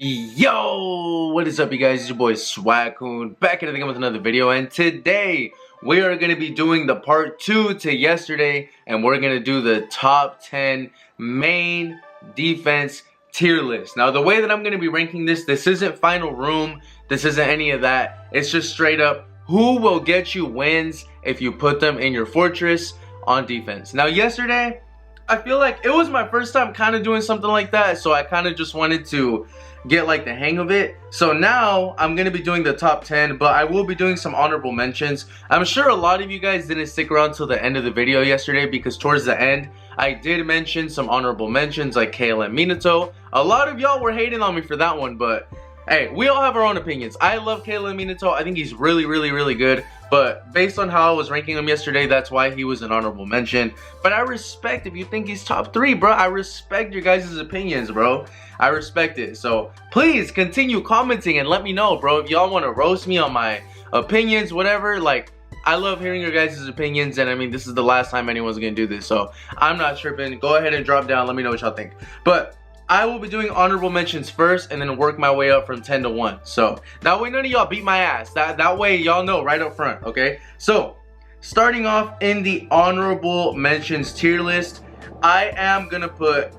Yo, what is up, you guys? It's your boy Swag-kun back at it again with another video, and today we are going to be doing the part 2 to yesterday, and we're going to do the top 10 main defense tier list. Now, the way that I'm going to be ranking this isn't final room, this isn't any of that. It's just straight up who will get you wins if you put them in your fortress on defense. Now, yesterday, I feel like it was my first time kind of doing something like that, so I kind of just wanted to get like the hang of it. So now I'm gonna be doing the top 10, but I will be doing some honorable mentions. I'm sure a lot of you guys didn't stick around till the end of the video yesterday, because towards the end I did mention some honorable mentions like KLM Minato. A lot of y'all were hating on me for that one, but hey, we all have our own opinions. I love KLM Minato. I think he's really good, but based on how I was ranking him yesterday, that's why he was an honorable mention. But I respect if you think he's top 3, bro. I respect your guys' opinions, bro. I respect it. So please continue commenting and let me know, bro. If y'all want to roast me on my opinions, whatever, like, I love hearing your guys' opinions, and I mean, this is the last time anyone's gonna do this, so I'm not tripping. Go ahead and drop down, let me know what y'all think. But I will be doing honorable mentions first and then work my way up from 10 to 1. So that way none of y'all beat my ass. That way y'all know right up front, okay? So starting off in the honorable mentions tier list, I am gonna put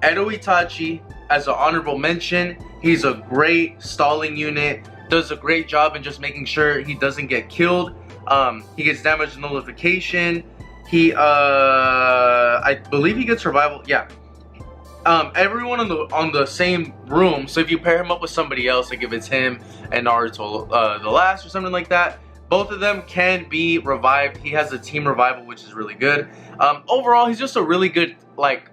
Edo Itachi as an honorable mention. He's a great stalling unit, does a great job in just making sure he doesn't get killed. He gets damage nullification. I believe he gets survival. Yeah. Everyone on the same room, so if you pair him up with somebody else, like if it's him and Naruto the last or something like that, both of them can be revived. He has a team revival, which is really good. Overall, he's just a really good like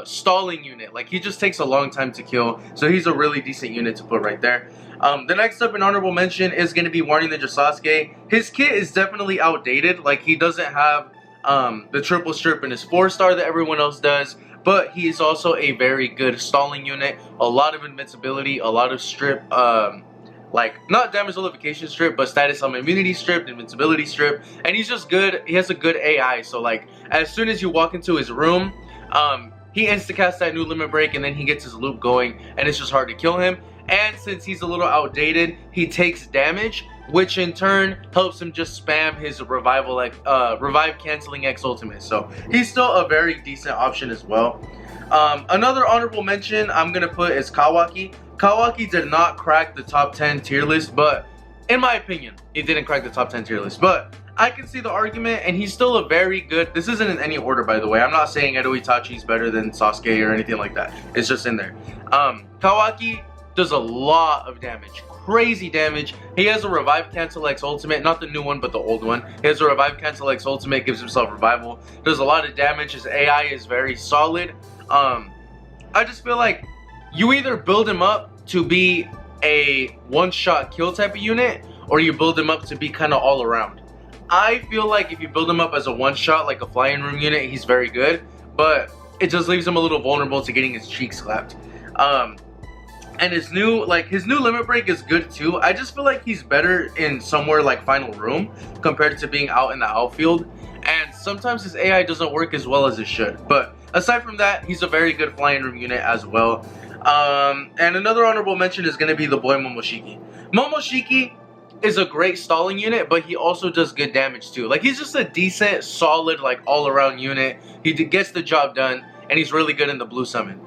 stalling unit. Like, he just takes a long time to kill, so he's a really decent unit to put right there. The next up in honorable mention is going to be Warning Ninja Sasuke. His kit is definitely outdated. Like, he doesn't have the triple strip in his 4-star that everyone else does, but he is also a very good stalling unit. A lot of invincibility, a lot of strip, like, not damage nullification strip, but status element immunity strip, invincibility strip, and he's just good. He has a good AI, so like, as soon as you walk into his room, he insta-casts that new limit break, and then he gets his loop going, and it's just hard to kill him. And since he's a little outdated, he takes damage, which in turn helps him just spam his revival, like revive canceling X ultimate. So he's still a very decent option as well. Another honorable mention I'm gonna put is Kawaki. Kawaki did not crack the top 10 tier list, but in my opinion, he didn't crack the top 10 tier list. But I can see the argument, and he's still a very good. This isn't in any order, by the way. I'm not saying Edo Itachi is better than Sasuke or anything like that. It's just in there. Kawaki does a lot of damage, crazy damage. He has a revive cancel X ultimate, not the new one but the old one. He has a revive cancel X ultimate, gives himself revival, does a lot of damage. His AI is very solid. I just feel like you either build him up to be a one-shot kill type of unit, or you build him up to be kind of all around. I feel like if you build him up as a one-shot, like a flying room unit, he's very good, but it just leaves him a little vulnerable to getting his cheeks slapped. And his new limit break is good too. I just feel like he's better in somewhere like final room compared to being out in the outfield. And sometimes his AI doesn't work as well as it should. But aside from that, he's a very good flying room unit as well. And another honorable mention is going to be the boy Momoshiki. Momoshiki is a great stalling unit, but he also does good damage too. Like, he's just a decent, solid, like, all-around unit. He gets the job done, and he's really good in the blue summon.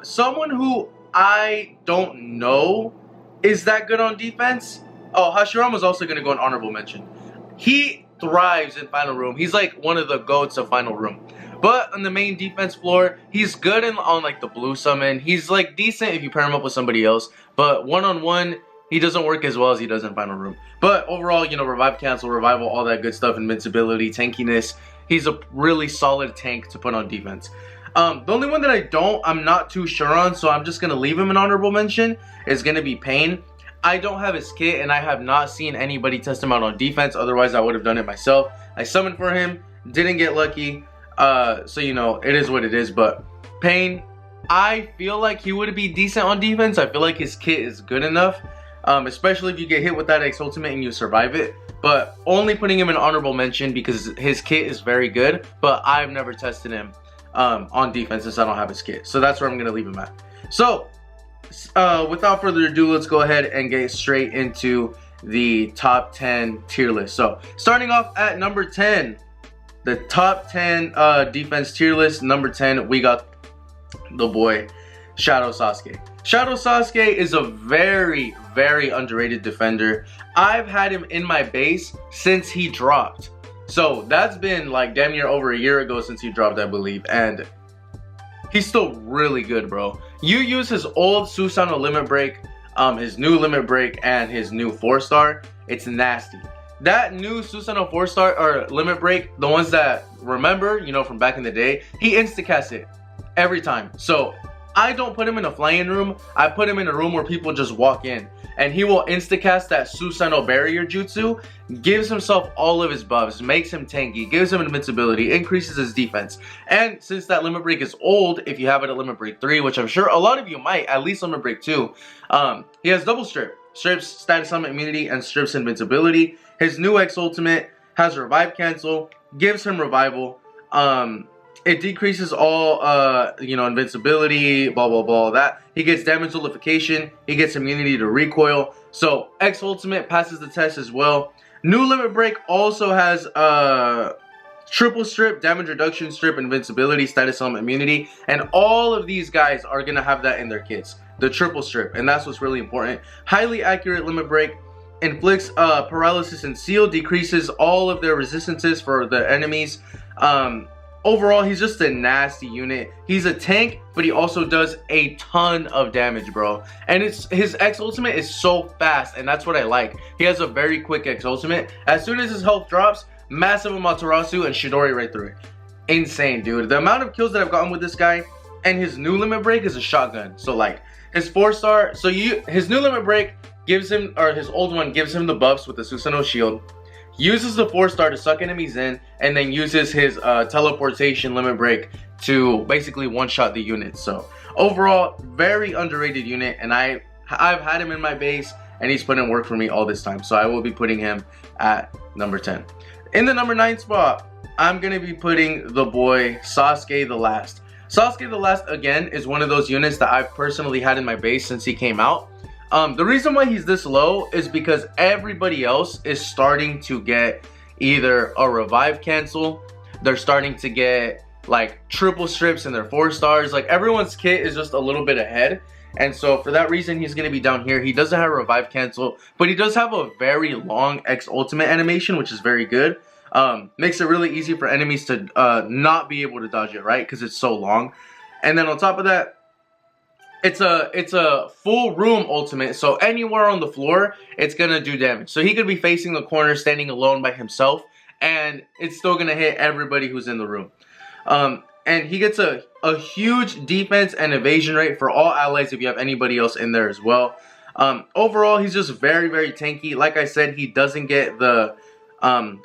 Someone who I don't know is that good on defense. Oh, Hashirama's also going to go in honorable mention. He thrives in final room. He's like one of the goats of final room. But on the main defense floor, he's good on like the blue summon. He's like decent if you pair him up with somebody else. But one-on-one, he doesn't work as well as he does in final room. But overall, you know, revive cancel, revival, all that good stuff, invincibility, tankiness. He's a really solid tank to put on defense. The only one that I'm not too sure on, so I'm just going to leave him an honorable mention, is going to be Pain. I don't have his kit, and I have not seen anybody test him out on defense. Otherwise, I would have done it myself. I summoned for him, didn't get lucky. So, you know, it is what it is. But Pain, I feel like he would be decent on defense. I feel like his kit is good enough, especially if you get hit with that X ultimate and you survive it. But only putting him in honorable mention because his kit is very good, but I've never tested him on defense since I don't have his kit. So that's where I'm going to leave him at. So without further ado, let's go ahead and get straight into the top 10 tier list. So starting off at number 10, the top 10 defense tier list. Number 10, we got the boy Shadow Sasuke. Shadow Sasuke is a very, very underrated defender. I've had him in my base since he dropped. So that's been like damn near over a year ago since he dropped, I believe. And he's still really good, bro. You use his old Susanoo limit break, his new limit break, and his new 4-star. It's nasty. That new Susanoo 4-star or limit break, the ones that remember, you know, from back in the day, he insta-casts it every time. So I don't put him in a flying room. I put him in a room where people just walk in, and he will insta-cast that Susanoo barrier jutsu, gives himself all of his buffs, makes him tanky, gives him invincibility, increases his defense. And since that limit break is old, if you have it at limit break 3, which I'm sure a lot of you might, at least limit break 2, he has double strip. Strips status summon immunity and strips invincibility. His new X ultimate has revive cancel, gives him revival. It decreases all, you know, invincibility, blah, blah, blah, that. He gets damage nullification. He gets immunity to recoil. So, X Ultimate passes the test as well. New Limit Break also has, triple strip, damage reduction strip, invincibility, status summon immunity. And all of these guys are going to have that in their kits. The triple strip. And that's what's really important. Highly accurate Limit Break. Inflicts, paralysis and seal. Decreases all of their resistances for the enemies. Overall, he's just a nasty unit. He's a tank, but he also does a ton of damage, bro. And his X ultimate is so fast, and that's what I like. He has a very quick X ultimate. As soon as his health drops, massive Amaterasu and Chidori right through it. Insane, dude. The amount of kills that I've gotten with this guy, and his new limit break is a shotgun. So like his 4-star, so his new limit break gives him, or his old one gives him the buffs with the Susanoo shield. Uses the 4-star to suck enemies in, and then uses his teleportation limit break to basically one-shot the unit. So overall, very underrated unit, and I've had him in my base, and he's put in work for me all this time. So I will be putting him at number 10. In the number 9 spot, I'm gonna be putting the boy Sasuke the Last. Sasuke the Last, again, is one of those units that I've personally had in my base since he came out. The reason why he's this low is because everybody else is starting to get either a revive cancel, they're starting to get like triple strips in their 4-stars. Like everyone's kit is just a little bit ahead, and so for that reason he's going to be down here. He doesn't have a revive cancel, but he does have a very long X ultimate animation, which is very good. Makes it really easy for enemies to not be able to dodge it, right? Because it's so long. And then on top of that, it's a full room ultimate, so anywhere on the floor, it's gonna do damage. So he could be facing the corner, standing alone by himself, and it's still gonna hit everybody who's in the room. And he gets a huge defense and evasion rate for all allies if you have anybody else in there as well. Overall, he's just very, very tanky. Like I said, he doesn't get the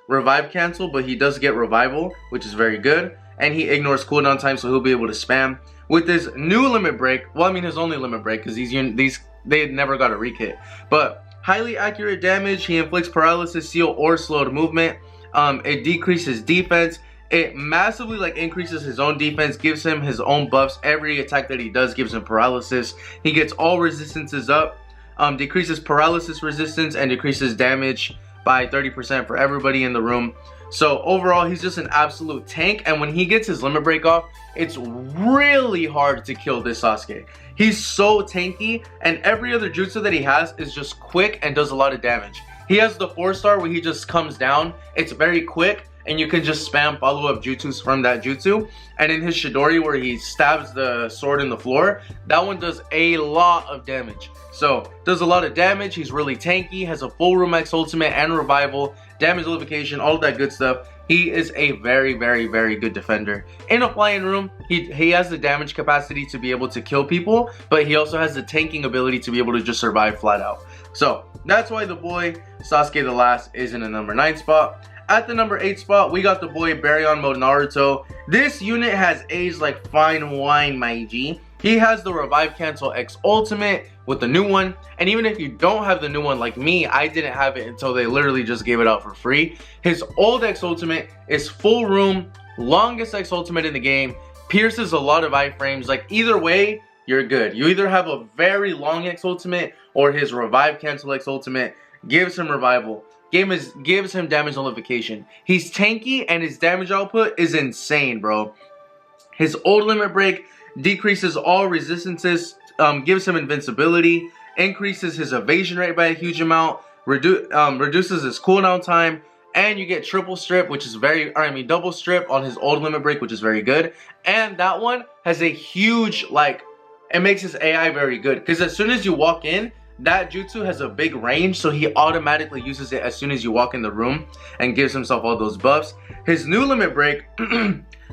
revive cancel, but he does get revival, which is very good. And he ignores cooldown time, so he'll be able to spam. With his new limit break, well, I mean his only limit break, because they never got a rekit. But highly accurate damage, he inflicts paralysis, seal, or slowed movement. It decreases defense. It massively like increases his own defense, gives him his own buffs. Every attack that he does gives him paralysis. He gets all resistances up, decreases paralysis resistance, and decreases damage by 30% for everybody in the room. So overall, he's just an absolute tank, and when he gets his limit break off, it's really hard to kill this Sasuke. He's so tanky, and every other jutsu that he has is just quick and does a lot of damage. He has the 4-star where he just comes down. It's very quick, and you can just spam follow-up jutsus from that jutsu. And in his Chidori where he stabs the sword in the floor, that one does a lot of damage. So, does a lot of damage. He's really tanky, has a full room X ultimate and revival, damage nullification, all of that good stuff. He is a very, very, very good defender. In a flying room, he has the damage capacity to be able to kill people, but he also has the tanking ability to be able to just survive flat out. So, that's why the boy Sasuke the Last is in the number 9 spot. At the number 8 spot, we got the boy Baryon Mode Naruto. This unit has aged like fine wine, my G. He has the Revive Cancel X Ultimate with the new one. And even if you don't have the new one like me, I didn't have it until they literally just gave it out for free. His old X Ultimate is full room, longest X Ultimate in the game, pierces a lot of iframes. Like either way, you're good. You either have a very long X ultimate or his revive cancel X ultimate gives him revival. Gives him damage nullification. He's tanky and his damage output is insane, bro. His old limit break decreases all resistances, gives him invincibility, increases his evasion rate by a huge amount, reduces his cooldown time, and you get triple strip, which is double strip on his old limit break, which is very good. And that one has a huge, it makes his AI very good. Because as soon as you walk in, that jutsu has a big range, so he automatically uses it as soon as you walk in the room and gives himself all those buffs. His new limit break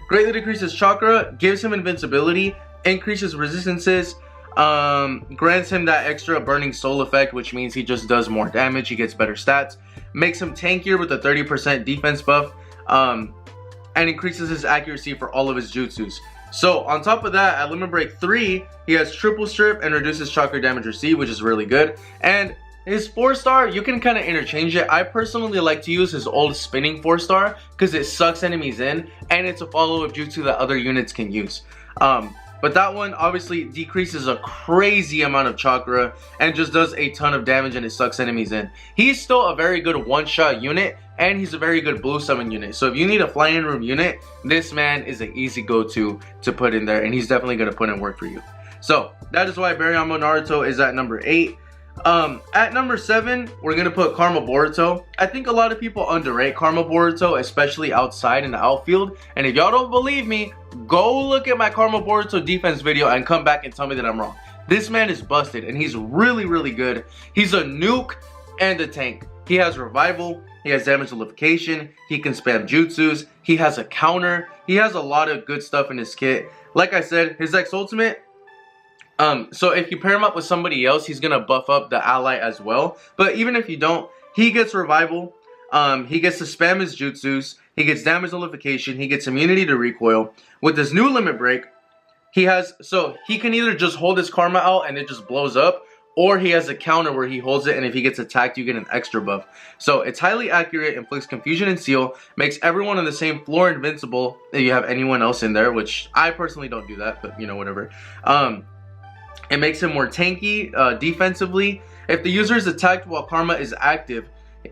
greatly decreases chakra, gives him invincibility, increases resistances, grants him that extra burning soul effect, which means he just does more damage, he gets better stats, makes him tankier with a 30% defense buff, and increases his accuracy for all of his jutsus. So on top of that, at limit break 3, he has triple strip and reduces chakra damage received, which is really good. And his 4-star, you can kind of interchange it. I personally like to use his old spinning 4-star because it sucks enemies in and it's a follow-up jutsu that other units can use. But that one obviously decreases a crazy amount of chakra and just does a ton of damage and it sucks enemies in. He's still a very good one-shot unit and he's a very good blue summon unit. So if you need a flying room unit, this man is an easy go-to to put in there and he's definitely going to put in work for you. So that is why Baryon Naruto is at number 8. At number 7, we're going to put Karma Boruto. I think a lot of people underrate Karma Boruto, especially outside in the outfield. And if y'all don't believe me, go look at my Karma Boruto defense video and come back and tell me that I'm wrong. This man is busted and he's really, really good. He's a nuke and a tank. He has revival, he has damage nullification, he can spam jutsus, he has a counter, he has a lot of good stuff in his kit. Like I said, his X ultimate, so if you pair him up with somebody else, he's gonna buff up the ally as well. But even if you don't, he gets revival, he gets to spam his jutsus, he gets damage nullification, he gets immunity to recoil. With this new limit break, he can either just hold his karma out and it just blows up, or he has a counter where he holds it and if he gets attacked, you get an extra buff. So it's highly accurate, inflicts confusion and seal, makes everyone on the same floor invincible if you have anyone else in there, which I personally don't do that, but you know, whatever. It makes him more tanky defensively. If the user is attacked while karma is active,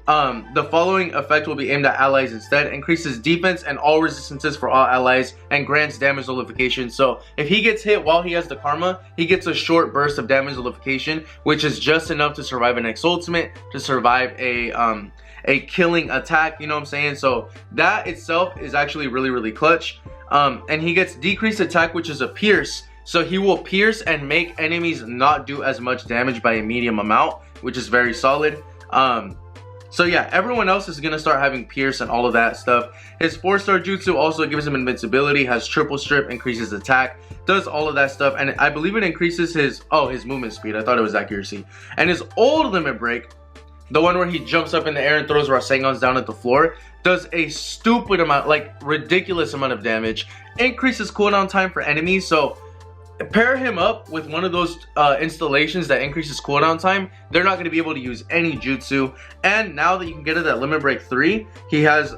the following effect will be aimed at allies instead. Increases defense and all resistances for all allies and grants damage nullification. So if he gets hit while he has the karma, he gets a short burst of damage nullification, which is just enough to survive an X ultimate, to survive a killing attack, you know what I'm saying? So that itself is actually really, really clutch. And he gets decreased attack, which is a pierce. So he will pierce and make enemies not do as much damage by a medium amount, which is very solid. So yeah, everyone else is going to start having pierce and all of that stuff. His 4-star jutsu also gives him invincibility, has triple strip, increases attack, does all of that stuff. And I believe it increases his movement speed. I thought it was accuracy. And his old limit break, the one where he jumps up in the air and throws Rasengans down at the floor, does a stupid amount, ridiculous amount of damage, increases cooldown time for enemies. So pair him up with one of those installations that increases cooldown time, they're not going to be able to use any jutsu. And now that you can get it at limit break 3, he has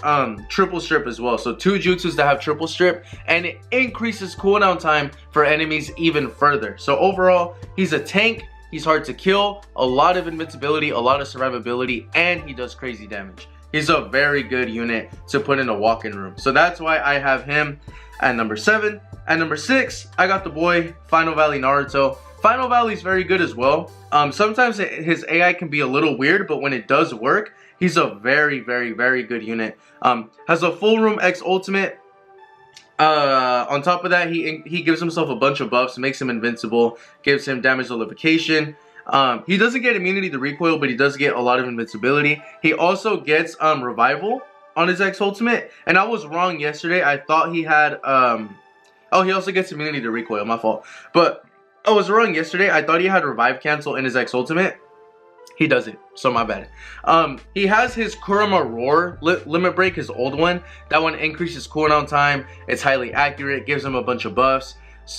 triple strip as well. So 2 jutsus that have triple strip, and it increases cooldown time for enemies even further. So overall, he's a tank, he's hard to kill, a lot of invincibility, a lot of survivability, and he does crazy damage. He's a very good unit to put in a walk-in room. So that's why I have him at number 7. At number 6, I got the boy Final Valley Naruto. Final Valley is very good as well. Sometimes his AI can be a little weird, but when it does work, he's a very, very, very good unit. Has a full room X ultimate. On top of that, he gives himself a bunch of buffs, makes him invincible, gives him damage nullification. He doesn't get immunity to recoil, but he does get a lot of invincibility. He also gets revival on his X ultimate, and I was wrong yesterday. I thought he had he also gets immunity to recoil, my fault. But I was wrong yesterday. I thought he had revive cancel in his X ultimate. He doesn't, so my bad. He has his Kurama Roar limit break, his old one. That one increases cooldown time. It's highly accurate, gives him a bunch of buffs.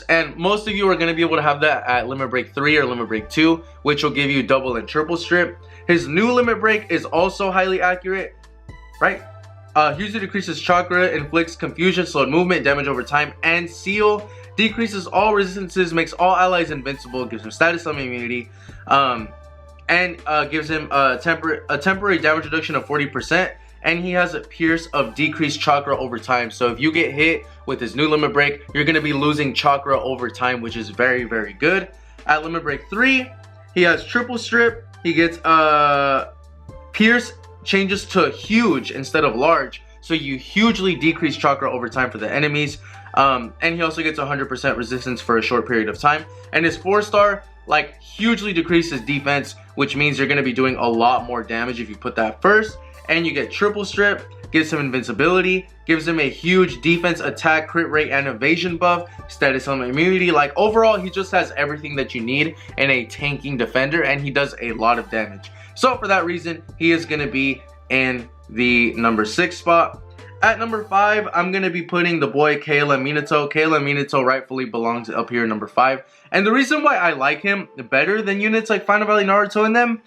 And most of you are going to be able to have that at limit break 3 or limit break 2, which will give you double and triple strip. His new limit break is also highly accurate, right? Hugely decreases chakra, inflicts confusion, slowed movement, damage over time, and seal. decreases all resistances, makes all allies invincible, gives him status element immunity, and gives him a temporary damage reduction of 40%. And he has a pierce of decreased chakra over time. So if you get hit with his new limit break, you're going to be losing chakra over time, which is very, very good. At limit break 3, he has triple strip. He gets pierce changes to huge instead of large. So you hugely decrease chakra over time for the enemies. And he also gets 100% resistance for a short period of time. And his 4-star, like, hugely decreases defense, which means you're going to be doing a lot more damage if you put that first. And you get triple strip, gives him invincibility, gives him a huge defense, attack, crit rate, and evasion buff, status element immunity. Like, overall, he just has everything that you need in a tanking defender, and he does a lot of damage. So for that reason, he is going to be in the number 6 spot. At number 5, I'm going to be putting the boy Kayla Minato. Kayla Minato rightfully belongs up here, number 5. And the reason why I like him better than units like Final Valley Naruto and them,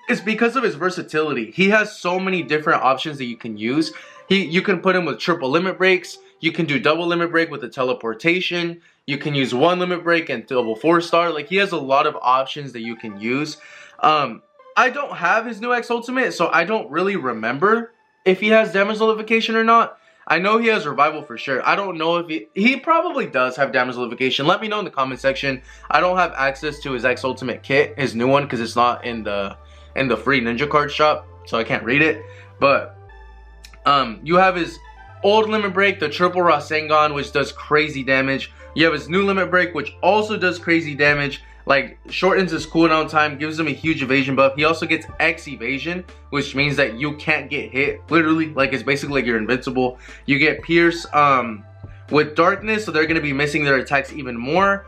it's because of his versatility. He has so many different options that you can use. You can put him with triple limit breaks. You can do double limit break with the teleportation. You can use 1 limit break and double 4-star. Like, he has a lot of options that you can use. I don't have his new X Ultimate, so I don't really remember if he has damage nullification or not. I know he has revival for sure. I don't know if he probably does have damage nullification. Let me know in the comment section. I don't have access to his X Ultimate kit, his new one, because it's not in the free ninja card shop, so I can't read it. But you have his old limit break, the triple Rasengan, which does crazy damage. You have his new limit break, which also does crazy damage. Like, shortens his cooldown time, gives him a huge evasion buff. He also gets X evasion, which means that you can't get hit, literally. Like, it's basically like you're invincible. You get pierce with darkness, so they're going to be missing their attacks even more.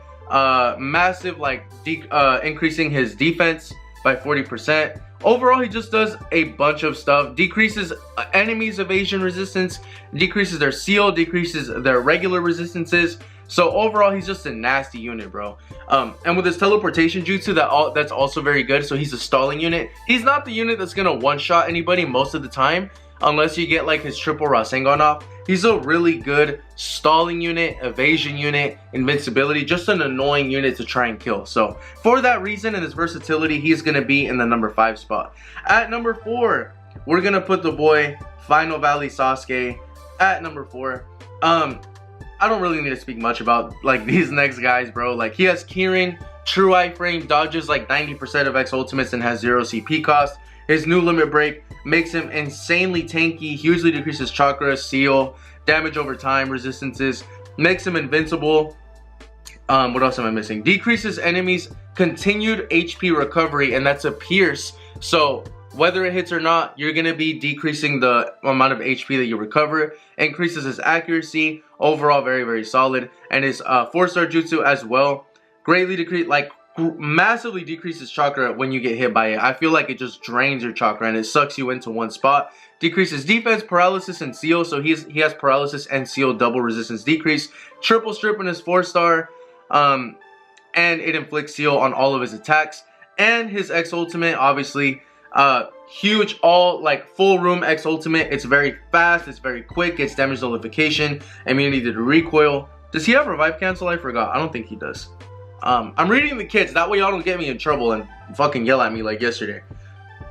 Massive, like, increasing his defense by 40%. Overall, he just does a bunch of stuff. Decreases enemies' evasion resistance, decreases their seal, decreases their regular resistances. So overall, he's just a nasty unit, bro. And with his teleportation jutsu, that's also very good. So he's a stalling unit. He's not the unit that's gonna one-shot anybody most of the time, unless you get like his triple Rasengan off. He's a really good stalling unit, evasion unit, invincibility, just an annoying unit to try and kill. So for that reason and his versatility, he's gonna be in the number 5 spot. At number 4, we're gonna put the boy Final Valley Sasuke at number 4. I don't really need to speak much about like these next guys, bro. Like, he has Kirin, True Iframe, dodges like 90% of X Ultimates and has 0 CP cost. His new limit break makes him insanely tanky, hugely decreases chakra, seal, damage over time, resistances, makes him invincible. What else am I missing? Decreases enemies continued HP recovery, and that's a pierce. So whether it hits or not, you're going to be decreasing the amount of HP that you recover. Increases his accuracy. Overall, very, very solid. And his 4-star jutsu as well. Greatly decrease, like, massively decreases chakra when you get hit by it. I feel like it just drains your chakra and it sucks you into one spot. Decreases defense, paralysis, and seal. So he has paralysis and seal double resistance decrease. Triple strip in his 4-star. And it inflicts seal on all of his attacks. And his X Ultimate, obviously, huge, all like full room X Ultimate. It's very fast, it's very quick, it's damage nullification, immunity to recoil. Does he have revive cancel? I forgot. I don't think he does. I'm reading the kits, that way y'all don't get me in trouble and fucking yell at me like yesterday.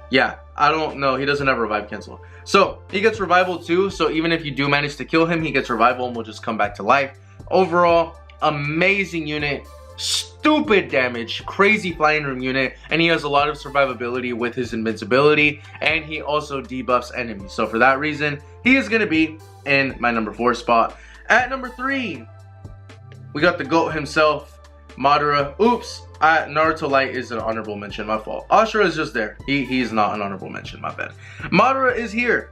Yeah, I don't know, he doesn't have revive cancel. So he gets revival too, so even if you do manage to kill him, he gets revival and will just come back to life. Overall, amazing unit. Stupid damage, crazy flying room unit, and he has a lot of survivability with his invincibility, and he also debuffs enemies. So for that reason, he is going to be in my number 4 spot. At number 3, we got the GOAT himself, Madara. Oops, Naruto Light is an honorable mention, my fault. Ashura is just there. He's not an honorable mention, my bad. Madara is here.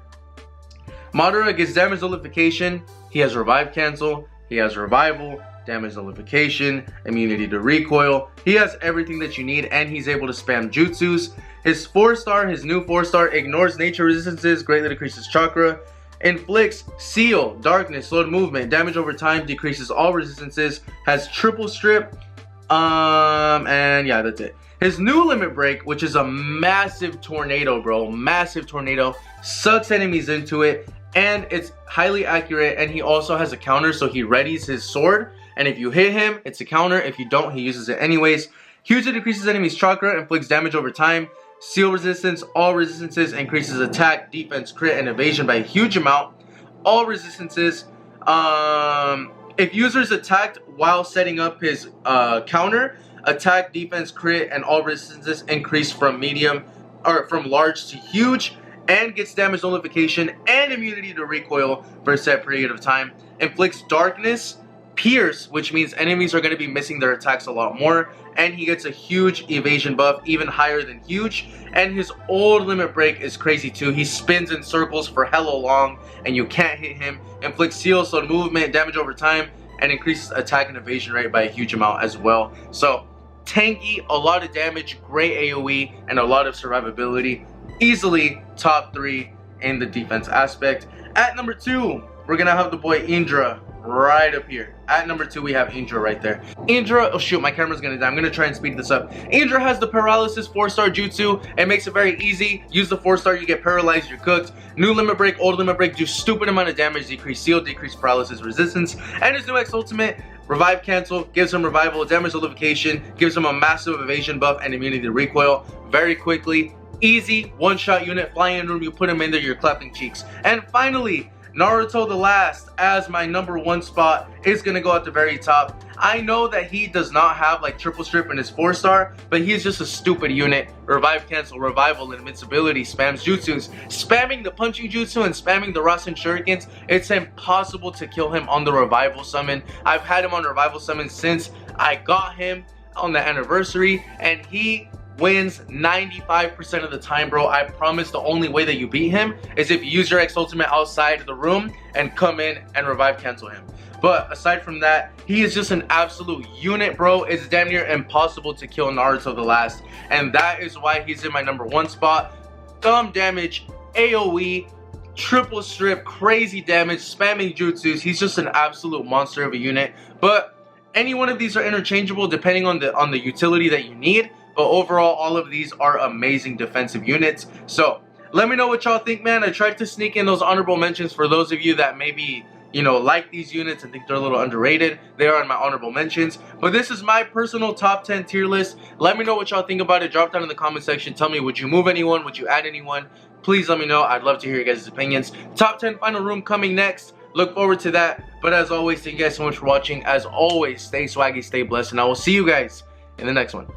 Madara gets damage nullification, he has revive cancel, he has revival, damage nullification, immunity to recoil. He has everything that you need, and he's able to spam jutsus. His 4-star, his new 4-star, ignores nature resistances, greatly decreases chakra, inflicts seal, darkness, slowed movement, damage over time, decreases all resistances, has triple strip, and yeah, that's it. His new limit break, which is a massive tornado, bro, massive tornado, sucks enemies into it, and it's highly accurate, and he also has a counter, so he readies his sword and if you hit him, it's a counter. If you don't, he uses it anyways. Hugely decreases enemies' chakra, inflicts damage over time. Seal resistance, all resistances, increases attack, defense, crit, and evasion by a huge amount. All resistances, if users attacked while setting up his counter, attack, defense, crit, and all resistances increase from medium or from large to huge, and gets damage nullification and immunity to recoil for a set period of time. Inflicts darkness, pierce, which means enemies are going to be missing their attacks a lot more, and he gets a huge evasion buff, even higher than huge. And his old limit break is crazy too. He spins in circles for hella long and you can't hit him. Inflicts seal, so movement, damage over time, and increases attack and evasion rate by a huge amount as well. So tanky, a lot of damage, great AoE, and a lot of survivability. Easily top 3 in the defense aspect. At number 2, we're gonna have the boy Indra right up here. At number 2, we have Indra right there. Indra, oh shoot, my camera's gonna die. I'm gonna try and speed this up. Indra has the paralysis 4-star jutsu. It makes it very easy. Use the 4-star, you get paralyzed, you're cooked. New limit break, old limit break, do stupid amount of damage, decrease seal, decrease paralysis resistance. And his new X ultimate, revive cancel, gives him revival, damage nullification, gives him a massive evasion buff and immunity to recoil very quickly. Easy, one-shot unit, fly in room, you put him in there, you're clapping cheeks. And finally, Naruto the Last, as my number 1 spot, is gonna go at the very top. I know that he does not have like triple strip in his 4-star, but he's just a stupid unit. Revive cancel, revival, invincibility, spams jutsus, spamming the punching jutsu and spamming the Rasen shurikens. It's impossible to kill him on the revival summon. I've had him on revival summon since I got him on the anniversary, and he wins 95% of the time, bro. I promise the only way that you beat him is if you use your X ultimate outside of the room and come in and revive cancel him. But aside from that, he is just an absolute unit, bro. It's damn near impossible to kill Naruto the Last, and that is why he's in my number 1 spot. Thumb damage, AoE, triple strip, crazy damage, spamming jutsus. He's just an absolute monster of a unit. But any one of these are interchangeable depending on the utility that you need. But overall, all of these are amazing defensive units. So let me know what y'all think, man. I tried to sneak in those honorable mentions for those of you that maybe, you know, like these units and think they're a little underrated. They are in my honorable mentions. But this is my personal top 10 tier list. Let me know what y'all think about it. Drop down in the comment section. Tell me, would you move anyone? Would you add anyone? Please let me know. I'd love to hear your guys' opinions. Top 10 final room coming next. Look forward to that. But as always, thank you guys so much for watching. As always, stay swaggy, stay blessed, and I will see you guys in the next one.